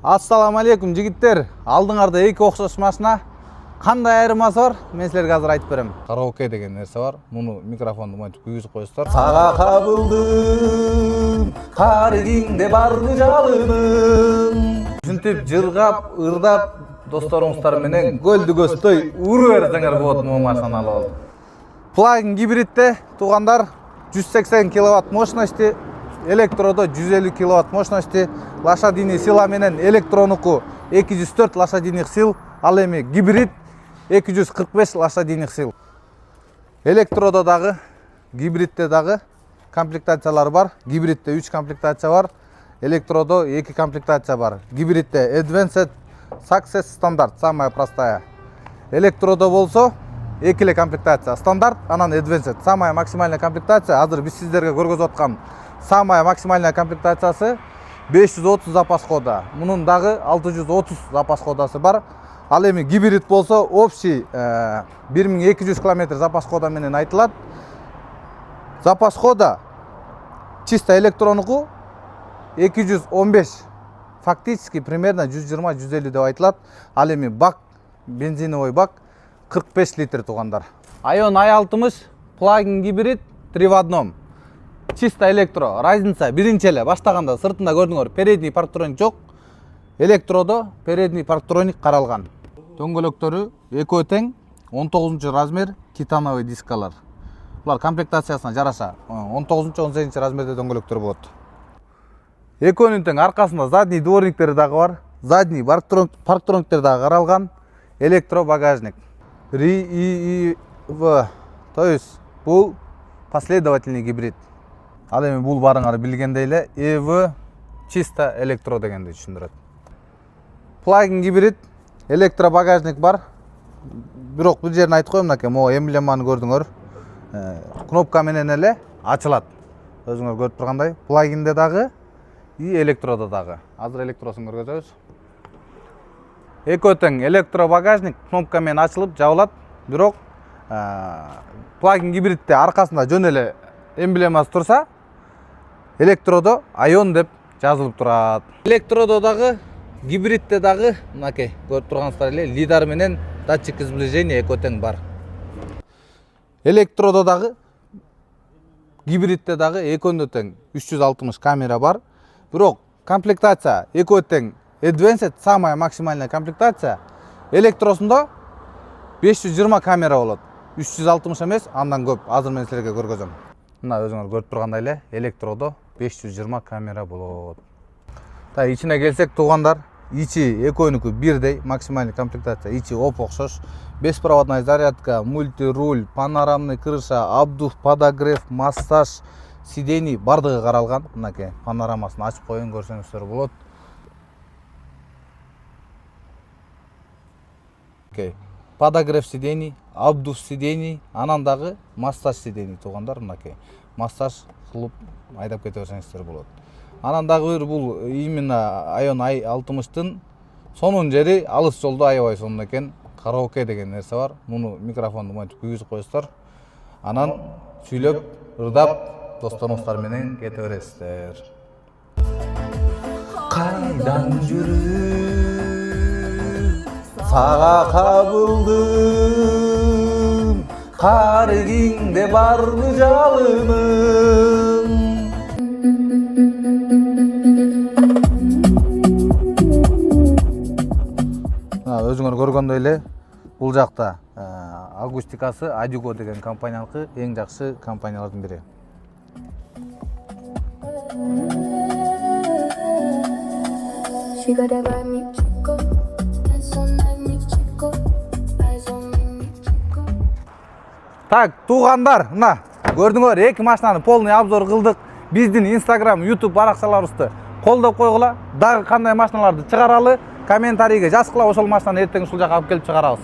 Assalamu алейкум жигиттер. Алдыңарда эки окшош машина. Кандай айырмасы бар? Мен силерге азыр айтып берем. Караоке деген нерсе бар. Муну микрофонду монтип күйгүзүп коесуздар. Сага кабылдым, каригиңде барды жалыным. Ушинтип жыргап, ырдап, досторуңуздар менен көлдү көздөй уруу берсеңер болот муну машинаны алып алып. Плагин гибридте туугандар 180 киловатт мощности, электродо 150 киловатт мощности, лошадиный сила менен электронуку 204 лошадиных сил, ал эми гибрид 245 лошадиных сил. Электродо дагы, гибридте дагы комплектациялар бар. Гибридте 3 комплектация бар, электродо 2 комплектация бар. Гибридте Advanced, Success, стандарт, самая простая. Электродо болсо экиле комплектация, стандарт, анан Advanced. Самая максимальная комплектация, азыр биз сиздерге көргөзүп аткан самая максимальная комплектациясы 530 запас хода. Мунун дагы 630 запас ходасы бар. Ал эми гибрид болсо общий 1200 км запас хода менен айтылат. Запас хода чисто электронуку 215, фактически примерно 120-150 деп айтылат. Ал эми бак, бензиновый бак 45 литр туугандар. Ion i60 плагин гибрид 3 в 1. Чисто электро. Разница биринчи эле баштаганда сыртында көрдүңөр, передний парктроник жок. Электродо передний парктроник каралган. Дөңгөлөктөрү экөө тең, 19-размер титановый дискалар. Булар комплектациясына жараша 19-18 размерде дөңгөлөктөр болот. Экөөнүн тең аркасында задний дворниктери дагы бар. Задний парктрониктер дагы каралган. Электро багажник. RIV, то есть бул последовательный гибрид. Ал эми бул барыңар билгендей эле EV чисто электро дегенди түшүндүрөт. Плагин гибрид, электро багажник бар. Бирок бул жерин айтып коем, мынакей могу эмблеманы көрдүңөр. Кнопка менен эле ачылат. Өзүңөр көрүп тургандай, плагинде дагы и электродо дагы. Азыр электросун көргөзөбүз. Экөө тең электро багажник кнопка менен ачылып, жабылат. Бирок плагин гибридте аркасында жөн эле эмблемасы турса, электродо Ion деп жазылып турат. Электродо дагы, гибридте дагы, мынакей көрүп турганыңыздар эле лидар менен датчик сближения экөө тең бар. Электродо дагы, гибридте дагы экөөндө тең 360 камера бар. Бирок комплектация экөө тең Advanced, самая максимальная комплектация. Электросунда 520 камера болот. 360 эмес, андан көп. Азыр мен силерге көргөзөм. Мына өзүңөр көрүп тургандай эле электродо 520 камера болот. Та ичине келсек туугандар, ичи экөөнүкү бирдей, максимальный комплектация. Ичи оп-окшош. Беспроводная зарядка, мультируль, панорамный крыша, обдув, подогрев, массаж, сидений бардыгы каралган. Мынакей панорамасын ачып коюн, көрсөңүздөр болот. Подогрев сидений, обдув сидений, анан дагы массаж сидений туугандар, мынакей. Массаж кылып айдап кете берсеңиздер болот. Анан дагы бир бул именно Ion i60-тын сонун жери алыс жолдо аябай сонун экен. Караоке деген нерсе бар. Муну микрофонду монтип күйгүзүп коесуздар. Анан сүйлөп, ырдап, досторуңуздар менен кете бересиздер. Кайдан жүрүп сага кабылдым, каригиңде барды жалыным. Өзүңөр көргөндөй эле бул жакта акустикасы Adigo деген компанияныкы эң жакшы компаниялардын бири. Так, туугандар, мына көрдүңөр, эки машинаны полный обзор кылдык. Биздин Instagram, YouTube баракчаларыбызды колдоп койгула. Дагы кандай машиналарды чыгаралы, комментарийге жазгыла, ошол машинаны эртең ушул жака алып келип чыгарабыз.